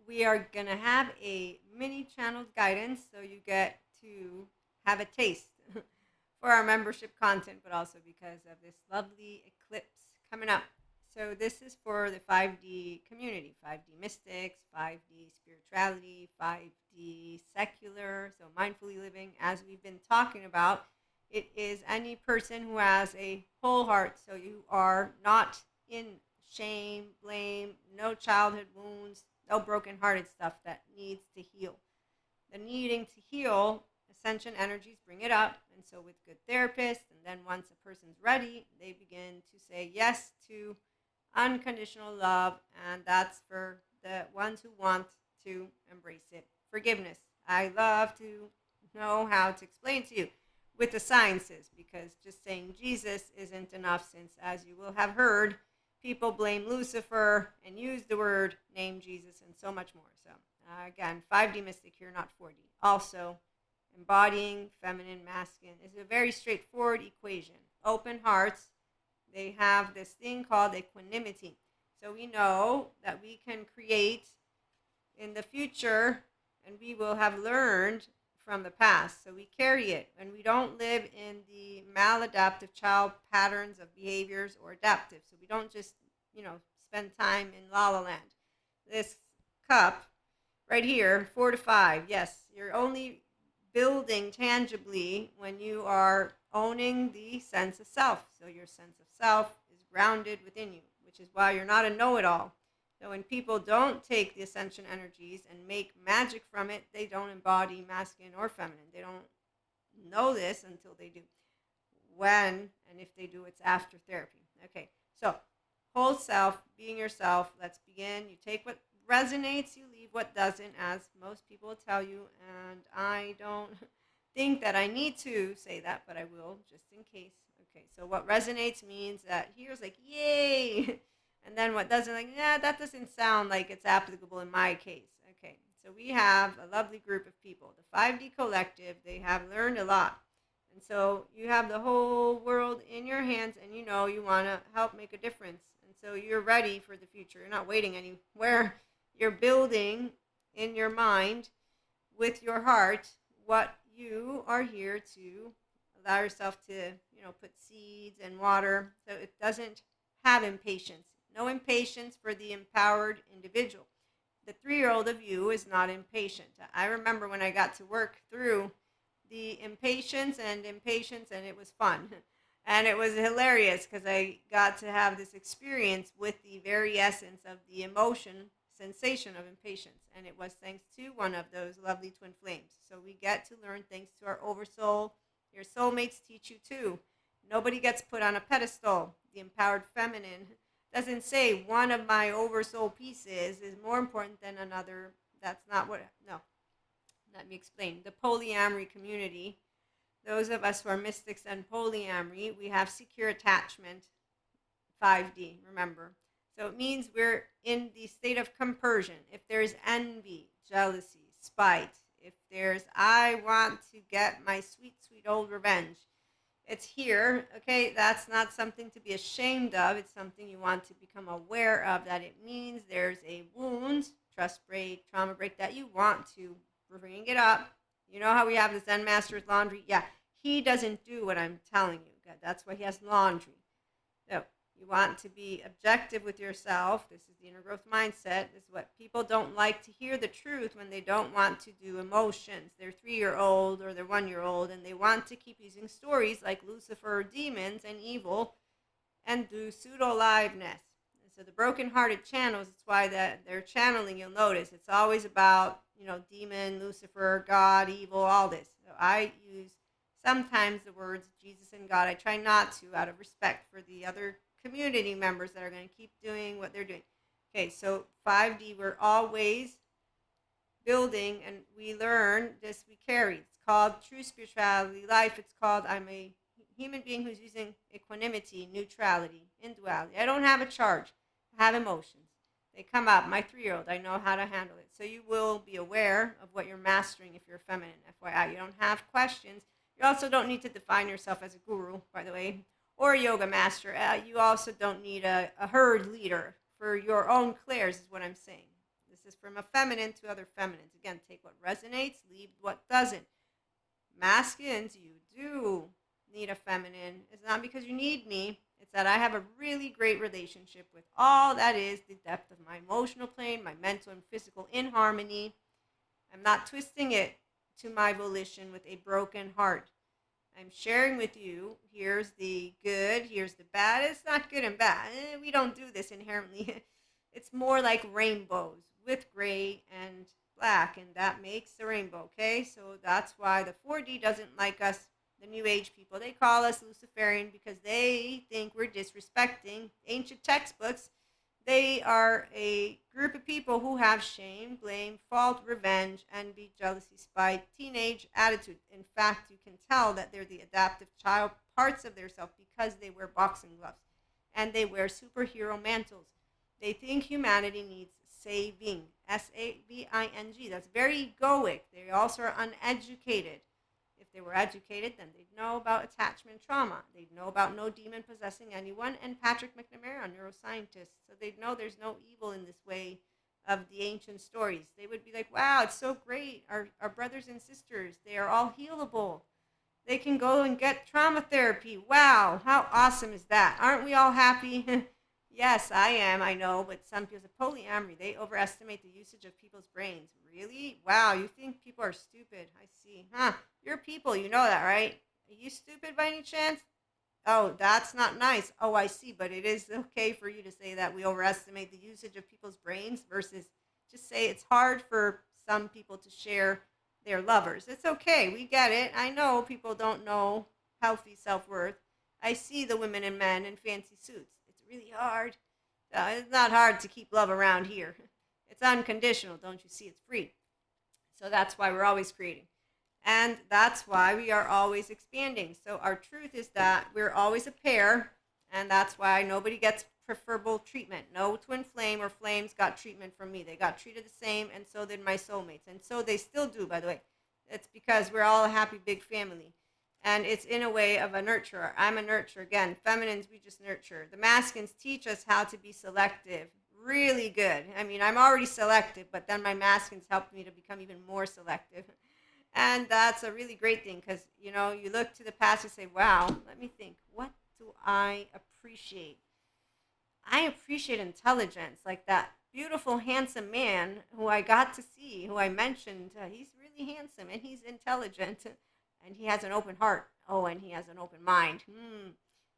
we are going to have a mini channeled guidance so you get to have a taste for our membership content, but also because of this lovely eclipse coming up. So, this is for the 5D community, 5D mystics, 5D spirituality, 5D secular, so mindfully living, as we've been talking about. It is any person who has a whole heart, so you are not in shame, blame, no childhood wounds, no broken-hearted stuff that needs to heal. The needing to heal, ascension energies bring it up, and so with good therapists, and then once a person's ready, they begin to say yes to unconditional love, and that's for the ones who want to embrace it. Forgiveness. I love to know how to explain to you with the sciences, because just saying Jesus isn't enough, since, as you will have heard, people blame Lucifer and use the word name Jesus and so much more. So, again, 5D mystic here, not 4D. Also, embodying feminine, masculine is a very straightforward equation. Open hearts, they have this thing called equanimity. So we know that we can create in the future, and we will have learned from the past. So we carry it, and we don't live in the maladaptive child patterns of behaviors or adaptive. So we don't just, spend time in La La Land. This cup right here, 4 to 5, yes, you're only building tangibly when you are owning the sense of self. So your sense of self is grounded within you, which is why you're not a know-it-all. So when people don't take the ascension energies and make magic from it, they don't embody masculine or feminine. They don't know this until they do. When and if they do, it's after therapy. Okay, so whole self, being yourself. Let's begin. You take what resonates, you leave what doesn't, as most people will tell you. And I don't think that I need to say that, but I will just in case. Okay, so what resonates means that here's like, yay. And then what doesn't, like, yeah, that doesn't sound like it's applicable in my case. Okay, so we have a lovely group of people. The 5D collective, they have learned a lot. And so you have the whole world in your hands, and you know you want to help make a difference. And so you're ready for the future. You're not waiting anywhere. You're building in your mind with your heart what you are here to allow yourself to, put seeds and water. So it doesn't have impatience. No impatience for the empowered individual. The 3-year-old of you is not impatient. I remember when I got to work through the impatience, and it was fun. And it was hilarious because I got to have this experience with the very essence of the emotion, sensation of impatience. And it was thanks to one of those lovely twin flames. So we get to learn thanks to our oversoul. Your soulmates teach you too. Nobody gets put on a pedestal. The empowered feminine doesn't say one of my oversoul pieces is more important than another. That's not what, no. Let me explain. The polyamory community, those of us who are mystics and polyamory, we have secure attachment, 5D, remember. So it means we're in the state of compersion. If there's envy, jealousy, spite, if there's I want to get my sweet, sweet old revenge, it's here, okay? That's not something to be ashamed of. It's something you want to become aware of, that it means there's a wound, trust break, trauma break, that you want to bring it up. You know how we have the Zen master's laundry? Yeah, he doesn't do what I'm telling you. That's why he has laundry. So you want to be objective with yourself. This is the inner growth mindset. This is what people don't like to hear, the truth, when they don't want to do emotions. They're 3-year-old or they're 1-year-old, and they want to keep using stories like Lucifer, demons, and evil, and do pseudo-liveness. So the broken-hearted channels, it's why that they're channeling, you'll notice, it's always about, demon, Lucifer, God, evil, all this. So I use sometimes the words Jesus and God. I try not to, out of respect for the other community members that are going to keep doing what they're doing. Okay, so 5D, we're always building, and we learn this, we carry. It's called true spirituality life. It's called I'm a human being who's using equanimity, neutrality, induality. I don't have a charge. I have emotions. They come up. My 3-year-old, I know how to handle it. So you will be aware of what you're mastering if you're feminine, FYI. You don't have questions. You also don't need to define yourself as a guru, by the way, or a yoga master. You also don't need a herd leader for your own clairs, is what I'm saying. This This is from a feminine to other feminines. Again, take what resonates, leave what doesn't. Masculines, you do need a feminine. It's not because you need me. It's that I have a really great relationship with all that is the depth of my emotional plane, my mental and physical in harmony. I'm not twisting it to my volition with a broken heart. I'm sharing with you, here's the good, here's the bad. It's not good and bad. We don't do this inherently. It's more like rainbows with gray and black, and that makes the rainbow, okay? So that's why the 4D doesn't like us, the New Age people. They call us Luciferian because they think we're disrespecting ancient textbooks. They are a group of people who have shame, blame, fault, revenge, envy, jealousy, spite, teenage attitude. In fact, you can tell that they're the adaptive child parts of themselves because they wear boxing gloves and they wear superhero mantles. They think humanity needs saving, Saving. That's very egoic. They also are uneducated. If they were educated, then they'd know about attachment trauma. They'd know about no demon possessing anyone, and Patrick McNamara, a neuroscientist. So they'd know there's no evil in this way of the ancient stories. They would be like, wow, it's so great. Our brothers and sisters, they are all healable. They can go and get trauma therapy. Wow, how awesome is that? Aren't we all happy? Yes, I am, I know, but some people say polyamory, they overestimate the usage of people's brains. Really? Wow, you think people are stupid. I see. Huh, you're people, you know that, right? Are you stupid by any chance? Oh, that's not nice. Oh, I see, but it is okay for you to say that we overestimate the usage of people's brains versus just say it's hard for some people to share their lovers. It's okay. We get it. I know people don't know healthy self-worth. I see the women and men in fancy suits. It's really hard. It's not hard to keep love around here. It's unconditional. Don't you see? It's free. So that's why we're always creating. And that's why we are always expanding. So our truth is that we're always a pair, and that's why nobody gets preferable treatment. No twin flame or flames got treatment from me. They got treated the same, and so did my soulmates. And so they still do, by the way. It's because we're all a happy big family. And it's in a way of a nurturer. I'm a nurturer. Again, feminines, we just nurture. The masculines teach us how to be selective. Really good. I mean, I'm already selective, but then my masculines helped me to become even more selective. And that's a really great thing because, you know, you look to the past and say, wow, let me think, what do I appreciate? I appreciate intelligence, like that beautiful, handsome man who I got to see, who I mentioned. He's really handsome and he's intelligent and he has an open heart. Oh, and he has an open mind.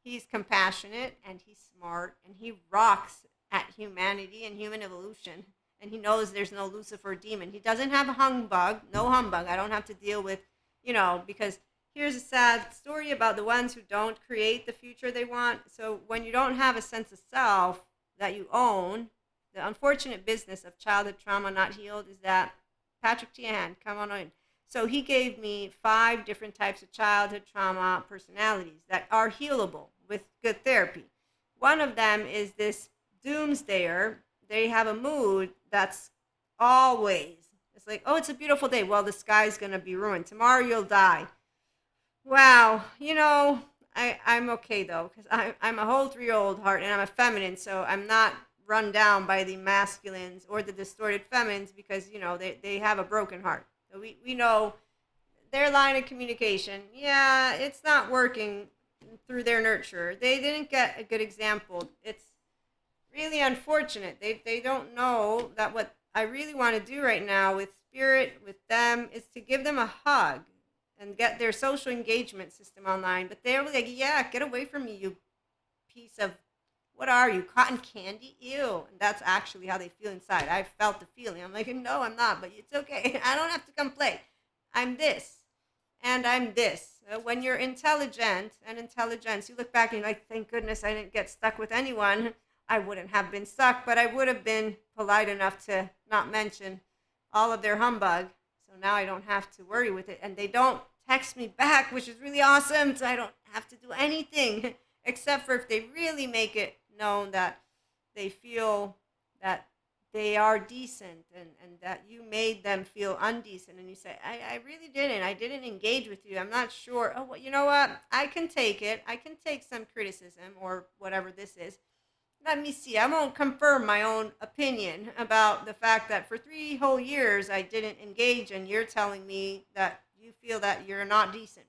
He's compassionate and he's smart and he rocks at humanity and human evolution. And he knows there's no Lucifer demon. He doesn't have a humbug, no humbug. I don't have to deal with, because here's a sad story about the ones who don't create the future they want. So when you don't have a sense of self that you own, the unfortunate business of childhood trauma not healed is that Patrick Tiahan, come on in. So he gave me 5 different types of childhood trauma personalities that are healable with good therapy. One of them is this doomsdayer. They have a mood that's always, it's like, oh, it's a beautiful day. Well, the sky's going to be ruined. Tomorrow you'll die. Wow. I'm okay, though, because I'm a whole 3-year-old heart, and I'm a feminine, so I'm not run down by the masculines or the distorted feminines because, they have a broken heart. So we know their line of communication, yeah, it's not working through their nurture. They didn't get a good example. It's really unfortunate. They don't know that what I really want to do right now with spirit, with them, is to give them a hug and get their social engagement system online. But they're like, yeah, get away from me, you piece of, what are you, cotton candy? Ew. And that's actually how they feel inside. I felt the feeling. I'm like, no, I'm not, but it's okay. I don't have to come play. I'm this. And I'm this. When you're intelligent and intelligence, you look back and you're like, thank goodness I didn't get stuck with anyone. I wouldn't have been stuck, but I would have been polite enough to not mention all of their humbug. So now I don't have to worry with it. And they don't text me back, which is really awesome. So I don't have to do anything except for if they really make it known that they feel that they are decent and that you made them feel undecent. And you say, I really didn't. I didn't engage with you. I'm not sure. Oh, well, you know what? I can take it. I can take some criticism or whatever this is. let me see. I won't confirm my own opinion about the fact that for 3 whole years I didn't engage, and you're telling me that you feel that you're not decent.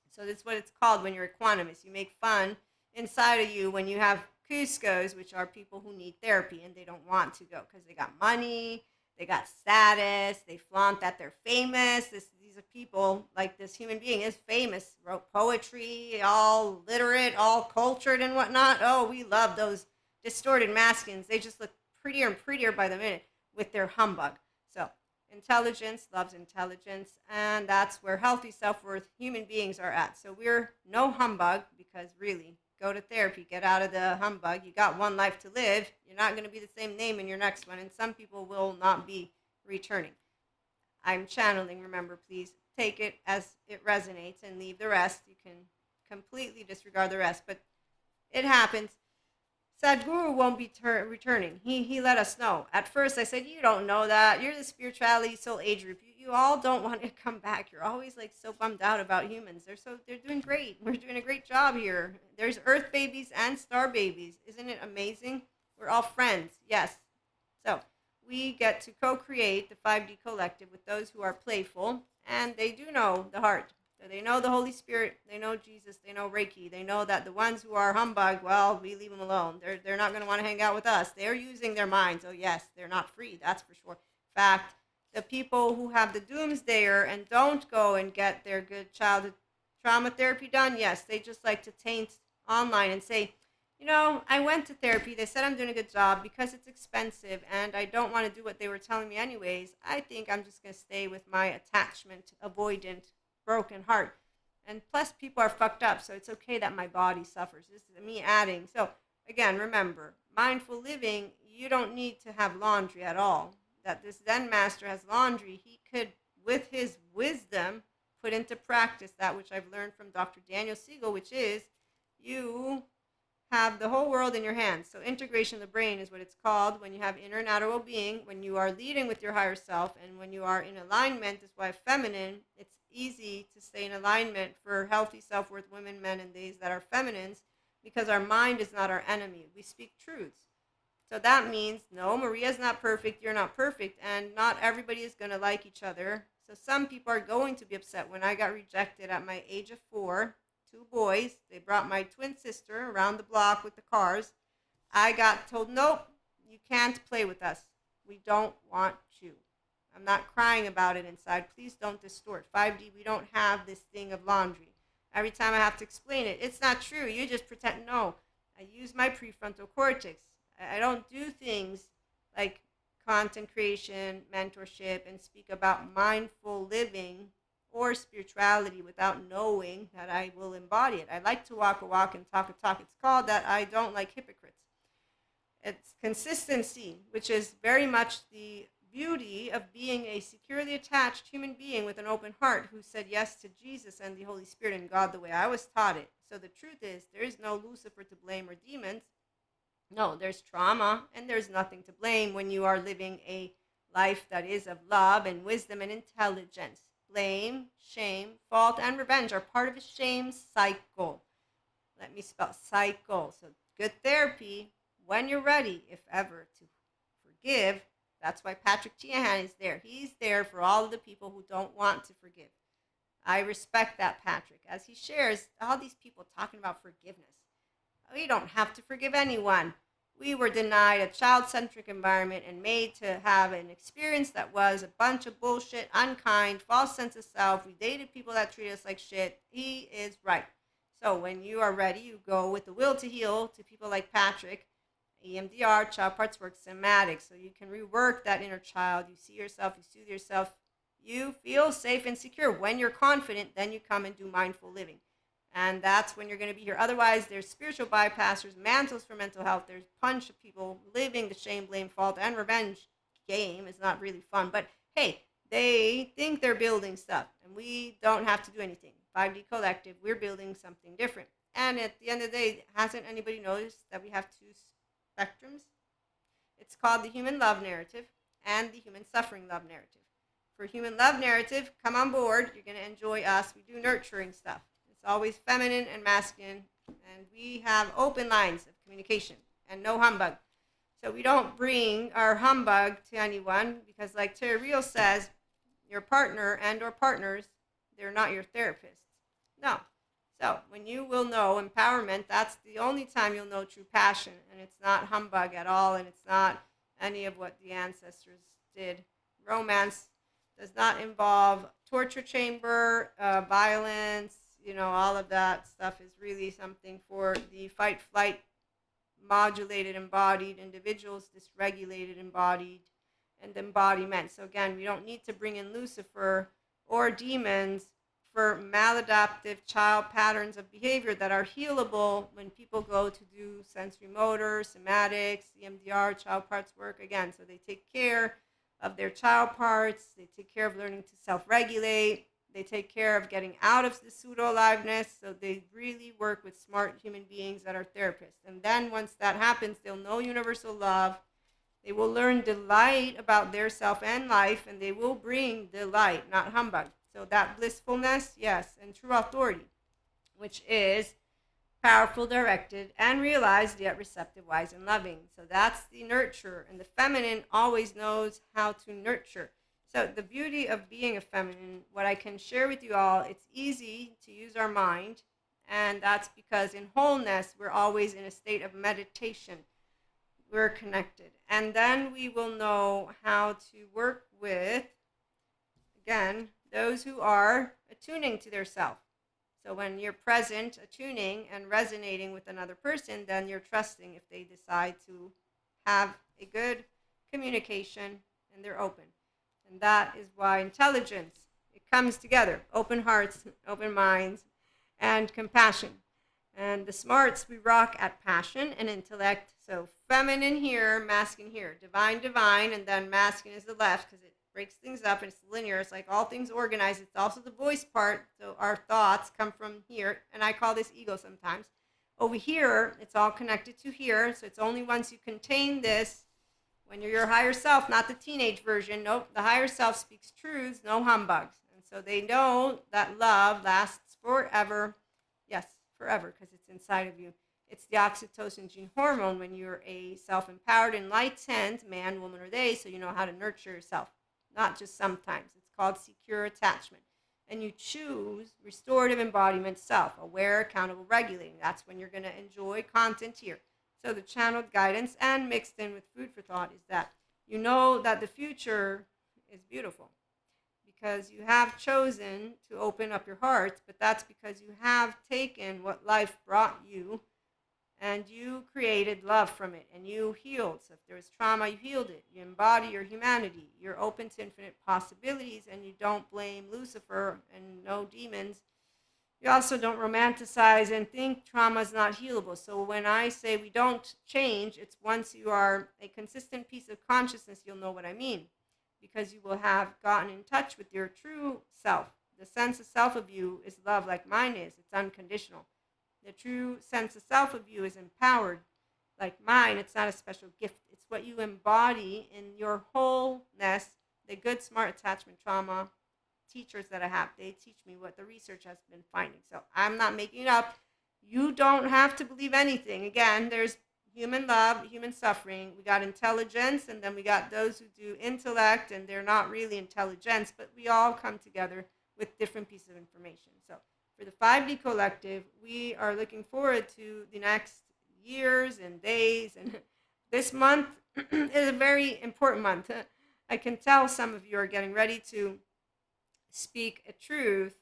So that's what it's called when you're equanimous. You make fun inside of you when you have Cuscos, which are people who need therapy and they don't want to go because they got money, they got status, they flaunt that they're famous. These are people like this human being is famous, wrote poetry, all literate, all cultured and whatnot. Oh, we love those distorted masculines. They just look prettier and prettier by the minute with their humbug. So intelligence loves intelligence, and that's where healthy self-worth human beings are at. So we're no humbug, because really, go to therapy, get out of the humbug. You got one life to live. You're not going to be the same name in your next one, and some people will not be returning. I'm channeling, remember, please take it as it resonates and leave the rest. You can completely disregard the rest, but it happens. Sadhguru won't be returning. He let us know. At first, I said, "You don't know that. You're the spirituality soul age group. You all don't want to come back. You're always like so bummed out about humans. They're doing great. We're doing a great job here. There's Earth babies and star babies. Isn't it amazing? We're all friends. Yes. So we get to co-create the 5D collective with those who are playful, and they do know the heart. So they know the Holy Spirit, they know Jesus, they know Reiki, they know that the ones who are humbug, well, we leave them alone. They're not going to want to hang out with us. They're using their minds. Oh, yes, they're not free, that's for sure. In fact, the people who have the doomsdayer and don't go and get their good childhood trauma therapy done, yes, they just like to taint online and say, I went to therapy. They said I'm doing a good job because it's expensive and I don't want to do what they were telling me anyways. I think I'm just going to stay with my attachment, avoidant, broken heart. And plus, people are fucked up, so it's okay that my body suffers. This is me adding. So, again, remember, mindful living, you don't need to have laundry at all. That this Zen master has laundry. He could, with his wisdom, put into practice that which I've learned from Dr. Daniel Siegel, which is you have the whole world in your hands. So integration of the brain is what it's called when you have inner and outer well-being, when you are leading with your higher self, and when you are in alignment. That's why feminine, it's easy to stay in alignment for healthy self-worth women, men, and these that are feminines, because our mind is not our enemy. We speak truths. So that means, no, Maria's not perfect, you're not perfect, and not everybody is going to like each other. So some people are going to be upset. When I got rejected at my age of 4, 2 boys, they brought my twin sister around the block with the cars. I got told, nope, you can't play with us. We don't want you. I'm not crying about it inside. Please don't distort. 5D, we don't have this thing of laundry. Every time I have to explain it, it's not true. You just pretend. No, I use my prefrontal cortex. I don't do things like content creation, mentorship, and speak about mindful living or spirituality without knowing that I will embody it. I like to walk a walk and talk a talk. It's called that I don't like hypocrites. It's consistency, which is very much the beauty of being a securely attached human being with an open heart who said yes to Jesus and the Holy Spirit and God the way I was taught it. So the truth is, there is no Lucifer to blame or demons. No, there's trauma, and there's nothing to blame when you are living a life that is of love and wisdom and intelligence. Blame, shame, fault, and revenge are part of a shame cycle. Let me spell cycle. So good therapy, when you're ready, if ever, to forgive. That's why Patrick Tiahan is there. He's there for all of the people who don't want to forgive. I respect that, Patrick, as he shares all these people talking about forgiveness. We don't have to forgive anyone. We were denied a child-centric environment and made to have an experience that was a bunch of bullshit, unkind, false sense of self. We dated people that treated us like shit. He is right. So when you are ready, you go with the will to heal to people like Patrick, EMDR, child parts work, somatic. So you can rework that inner child. You see yourself, you soothe yourself. You feel safe and secure. When you're confident, then you come and do mindful living. And that's when you're going to be here. Otherwise, there's spiritual bypassers, mantles for mental health. There's a bunch of people living the shame, blame, fault, and revenge game. It's not really fun. But hey, they think they're building stuff. And we don't have to do anything. 5D Collective, we're building something different. And at the end of the day, hasn't anybody noticed that we have 2 spectrums? It's called the human love narrative and the human suffering love narrative. For human love narrative, come on board. You're going to enjoy us. We do nurturing stuff. It's always feminine and masculine, and we have open lines of communication. and no humbug. So we don't bring our humbug to anyone because, like Terry Real says, your partner and or partners, they're not your therapists. No. So when you will know empowerment, that's the only time you'll know true passion. And it's not humbug at all. And it's not any of what the ancestors did. Romance does not involve torture chamber, violence, all of that stuff is really something for the fight, flight, modulated embodied individuals, dysregulated embodied, and embodiment. So again, we don't need to bring in Lucifer or demons for maladaptive child patterns of behavior that are healable when people go to do sensory motor, somatics, EMDR, child parts work. Again, so they take care of their child parts, they take care of learning to self-regulate, they take care of getting out of the pseudo-aliveness. So they really work with smart human beings that are therapists. And then once that happens, they'll know universal love. They will learn delight about their self and life, and they will bring delight, not humbug. So that blissfulness, yes, and true authority, which is powerful, directed, and realized, yet receptive, wise, and loving. So that's the nurture. And the feminine always knows how to nurture. So the beauty of being a feminine, what I can share with you all, it's easy to use our mind. And that's because in wholeness, we're always in a state of meditation. We're connected. And then we will know how to work with, again, those who are attuning to their self. So when you're present, attuning, and resonating with another person, then you're trusting if they decide to have a good communication and they're open. And that is why intelligence, it comes together. Open hearts, open minds, and compassion. And the smarts, we rock at passion and intellect. So feminine here, masculine here. Divine, divine, and then masculine is the left because it breaks things up and it's linear. It's like all things organized. It's also the voice part. So our thoughts come from here. And I call this ego sometimes. Over here, it's all connected to here. So it's only once you contain this, when you're your higher self, not the teenage version. Nope, the higher self speaks truths, no humbugs. And so they know that love lasts forever. Yes, forever, because it's inside of you. It's the oxytocin gene hormone when you're a self-empowered, enlightened man, woman, or they, so you know how to nurture yourself. Not just sometimes. It's called secure attachment. And you choose restorative embodiment self, aware, accountable, regulating. That's when you're going to enjoy content here. So the channeled guidance and mixed in with food for thought is that you know that the future is beautiful because you have chosen to open up your heart, but that's because you have taken what life brought you and you created love from it and you healed. So if there was trauma, you healed it. You embody your humanity. You're open to infinite possibilities and you don't blame Lucifer and no demons. You also don't romanticize and think trauma is not healable. So when I say we don't change, it's once you are a consistent piece of consciousness, you'll know what I mean. Because you will have gotten in touch with your true self. The sense of self of you is love like mine is. It's unconditional. The true sense of self of you is empowered like mine. It's not a special gift. It's what you embody in your wholeness. The good, smart attachment trauma teachers that I have, they teach me what the research has been finding. So I'm not making it up. You don't have to believe anything. Again, there's human love, human suffering. We got intelligence, and then we got those who do intellect, and they're not really intelligence, but we all come together with different pieces of information. So for the 5D collective, we are looking forward to the next years and days. And this month is a very important month. I can tell some of you are getting ready to speak a truth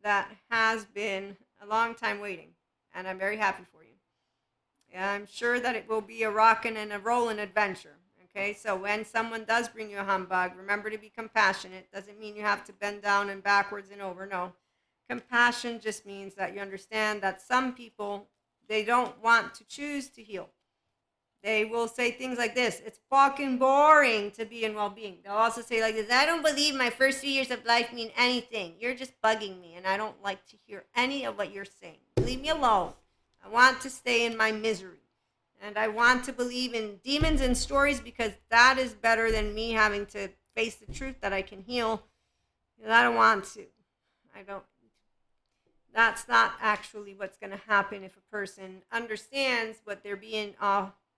that has been a long time waiting, and I'm very happy for you. And I'm sure that it will be a rockin' and a rollin' adventure. Okay, so when someone does bring you a humbug, remember to be compassionate. Doesn't mean you have to bend down and backwards and over. No, compassion just means that you understand that some people, they don't want to choose to heal. They will say things like this: it's fucking boring to be in well-being. They'll also say like this: I don't believe my first 3 years of life mean anything. You're just bugging me, and I don't like to hear any of what you're saying. Leave me alone. I want to stay in my misery. And I want to believe in demons and stories because that is better than me having to face the truth that I can heal. And I don't want to. I don't. That's not actually what's going to happen if a person understands what they're being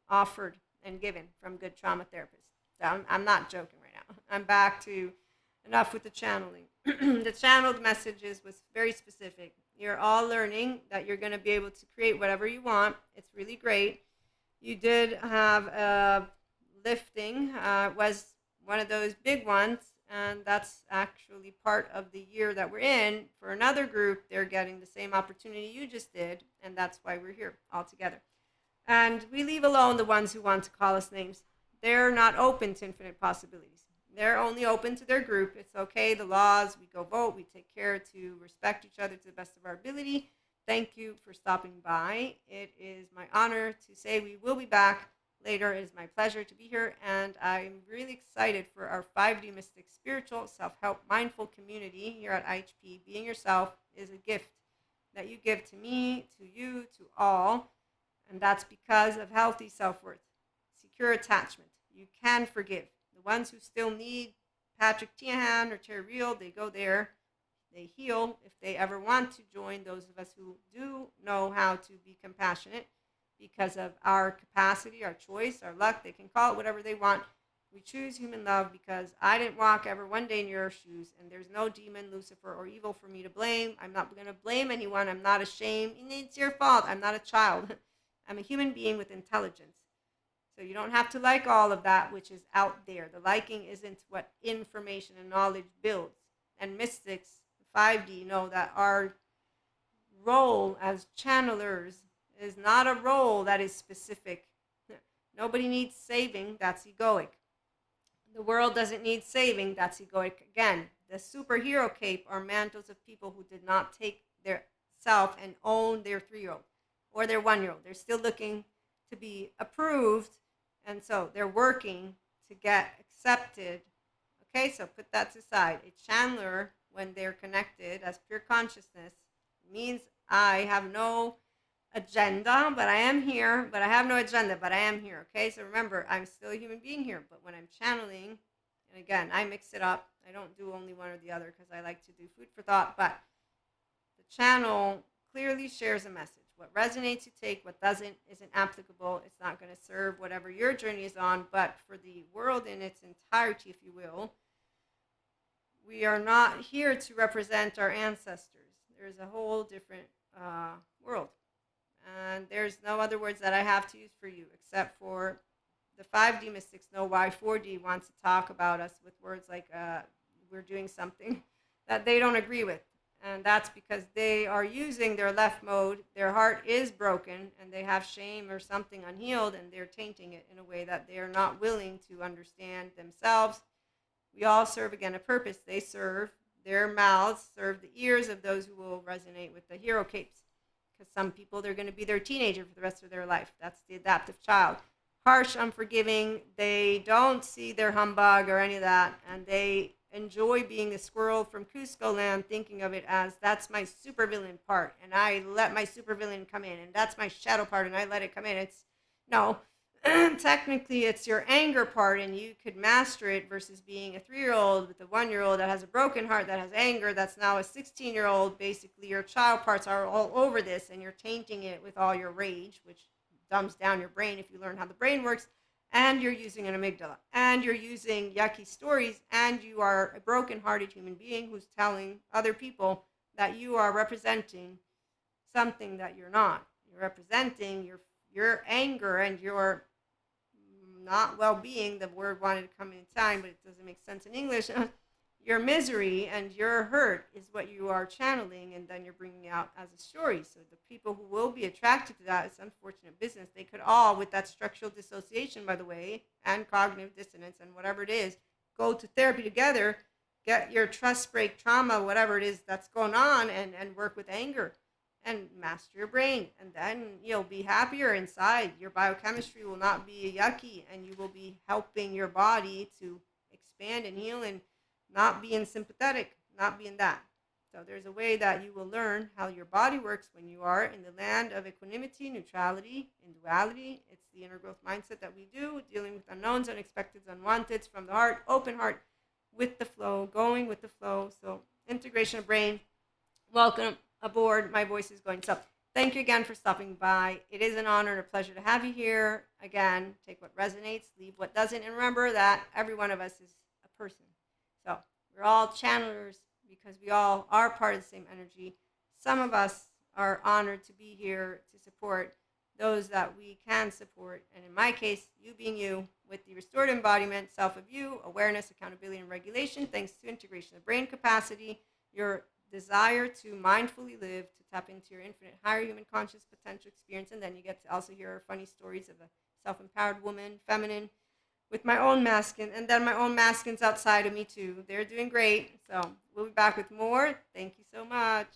offered and given from good trauma therapists. So I'm not joking right now. I'm back to enough with the channeling. The channeled messages was very specific. You're all learning that you're going to be able to create whatever you want. It's really great. You did have a lifting, was one of those big ones, and that's actually part of the year that we're in. For another group, they're getting the same opportunity you just did, and that's why we're here all together. And we leave alone the ones who want to call us names. They're not open to infinite possibilities. They're only open to their group. It's okay, the laws, we go vote, we take care to respect each other to the best of our ability. Thank you for stopping by. It is my honor to say we will be back later. It is my pleasure to be here, and I'm really excited for our 5D Mystic Spiritual Self-Help Mindful community here at IHP. Being yourself is a gift that you give to me, to you, to all, and that's because of healthy self-worth, secure attachment. You can forgive. The ones who still need Patrick Tiahan or Terry Real, they go there. They heal if they ever want to join those of us who do know how to be compassionate because of our capacity, our choice, our luck. They can call it whatever they want. We choose human love because I didn't walk ever one day in your shoes, and there's no demon, Lucifer, or evil for me to blame. I'm not going to blame anyone. I'm not ashamed. It's your fault. I'm not a child. I'm a human being with intelligence. So you don't have to like all of that which is out there. The liking isn't what information and knowledge builds. And mystics, 5D, know that our role as channelers is not a role that is specific. Nobody needs saving. That's egoic. The world doesn't need saving. That's egoic again. The superhero cape are mantles of people who did not take their self and own their 3-year-old or their 1-year-old. They're still looking to be approved, and so they're working to get accepted. Okay, so put that aside. A channeler, when they're connected as pure consciousness, means I have no agenda, but I am here, but I have no agenda, but I am here. Okay, so remember, I'm still a human being here, but when I'm channeling, and again, I mix it up. I don't do only one or the other because I like to do food for thought, but the channel clearly shares a message. What resonates, you take. What doesn't isn't applicable. It's not going to serve whatever your journey is on, but for the world in its entirety, if you will, we are not here to represent our ancestors. There's a whole different world. And there's no other words that I have to use for you except for the 5D mystics know why 4D wants to talk about us with words like we're doing something that they don't agree with. And that's because they are using their left mode. Their heart is broken and they have shame or something unhealed, and they're tainting it in a way that they are not willing to understand themselves. We all serve, again, a purpose. They serve, their mouths serve the ears of those who will resonate with the hero capes. Because some people, they're going to be their teenager for the rest of their life. That's the adaptive child. Harsh, unforgiving, they don't see their humbug or any of that, and they enjoy being the squirrel from Cusco land, thinking of it as that's my supervillain part, and I let my supervillain come in, and that's my shadow part, and I let it come in. It's no, technically it's your anger part, and you could master it versus being a 3-year-old with a 1-year-old that has a broken heart that has anger. That's now a 16-year-old. Basically, your child parts are all over this, and you're tainting it with all your rage, which dumbs down your brain if you learn how the brain works. And you're using an amygdala, and you're using yucky stories, and you are a broken-hearted human being who's telling other people that you are representing something that you're not. You're representing your anger and your not well-being. The word wanted to come in time, but it doesn't make sense in English. Your misery and your hurt is what you are channeling, and then you're bringing out as a story. So the people who will be attracted to that, it's unfortunate business. They could all, with that structural dissociation, by the way, and cognitive dissonance and whatever it is, go to therapy together, get your trust break, trauma, whatever it is that's going on, and work with anger and master your brain. And then you'll be happier inside. Your biochemistry will not be yucky, and you will be helping your body to expand and heal and not being sympathetic, not being that. So there's a way that you will learn how your body works when you are in the land of equanimity, neutrality, and duality. It's the inner growth mindset that we do, dealing with unknowns, unexpecteds, unwanteds from the heart, open heart, with the flow, going with the flow. So integration of brain, welcome aboard. My voice is going. So thank you again for stopping by. It is an honor and a pleasure to have you here. Again, take what resonates, leave what doesn't, and remember that every one of us is a person. So we're all channelers because we all are part of the same energy. Some of us are honored to be here to support those that we can support. And in my case, you being you, with the restored embodiment, self of you, awareness, accountability, and regulation, thanks to integration of brain capacity, your desire to mindfully live, to tap into your infinite higher human conscious potential experience. And then you get to also hear funny stories of a self empowered woman, feminine, with my own masculine, and then my own masculines outside of me too. They're doing great. So we'll be back with more. Thank you so much.